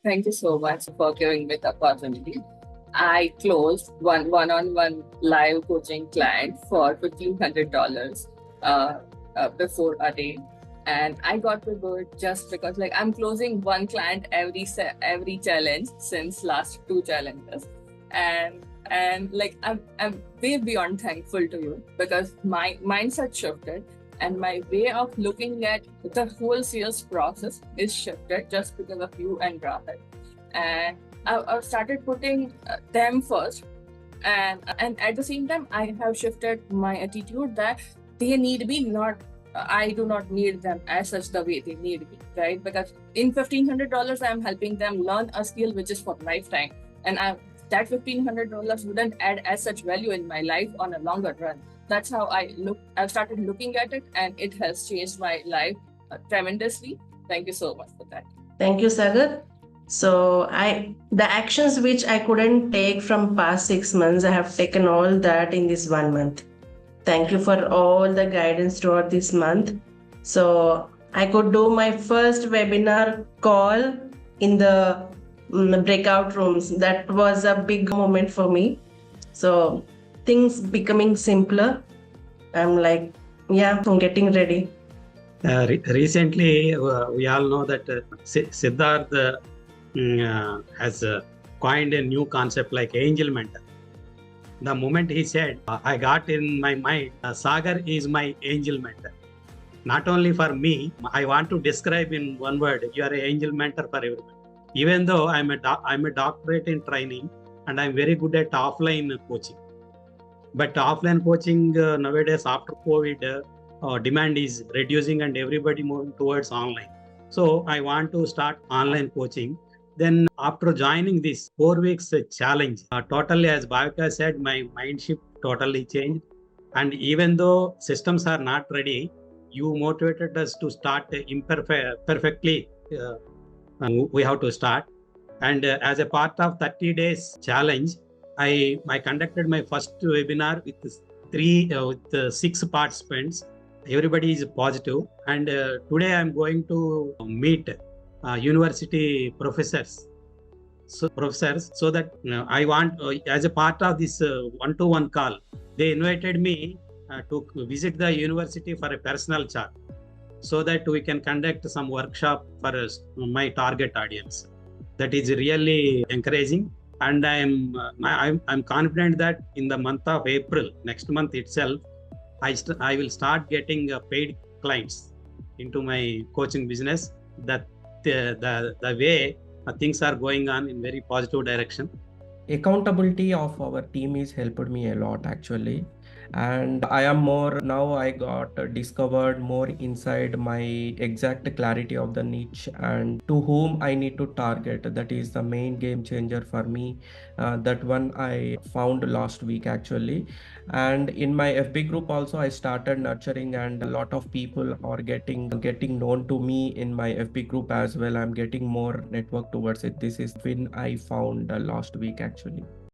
Thank you so much for giving me the opportunity. I closed one-on-one live coaching client for $1,500 uh, before a day, and I got to do it just because like I'm closing one client every challenge since last two challenges, and like I'm way beyond thankful to you because my mindset shifted and my way of looking at the whole sales process is shifted just because of you and Rahul. And I've started putting them first, and at the same time, I have shifted my attitude that they need me, not I do not need them as such the way they need me, right? Because in $1,500, I'm helping them learn a skill which is for lifetime, and that $1,500 wouldn't add as such value in my life on a longer run. That's how I look. I've started looking at it, and it has changed my life tremendously. Thank you so much for that. Thank you, Sagar. So the actions which I couldn't take from past 6 months, I have taken all that in this 1 month. Thank you for all the guidance throughout this month. So I could do my first webinar call in the breakout rooms. That was a big moment for me. So things becoming simpler. I'm like, yeah, I'm getting ready. Recently, we all know that Siddharth has coined a new concept like angel mentor. The moment he said, I got in my mind, Sagar is my angel mentor. Not only for me, I want to describe in one word, you are an angel mentor for everyone. Even though I'm a doctorate in training and I'm very good at offline coaching. But offline coaching nowadays after COVID, demand is reducing and everybody moving towards online. So I want to start online coaching. Then after joining this 4 weeks challenge, totally as Bhavika said, my mind shift totally changed. And even though systems are not ready, you motivated us to start perfectly. We have to start. And as a part of 30 days challenge, I conducted my first webinar with six participants. Everybody is positive, and today I'm going to meet university professors, so that I want as a part of this one-to-one call, they invited me to visit the university for a personal chat, so that we can conduct some workshop for my target audience. That is really encouraging, and I'm confident that in the month of April, next month itself, I will start getting paid clients into my coaching business. That the way things are going on in very positive direction. Accountability of our team is helped me a lot actually, and I am more now. I got discovered more inside my exact clarity of the niche and to whom I need to target. That is the main game changer for me. That one I found last week actually. And in my FB group also I started nurturing, and a lot of people are getting known to me in my FB group as well. I'm getting more network towards it. This is when I found last week actually.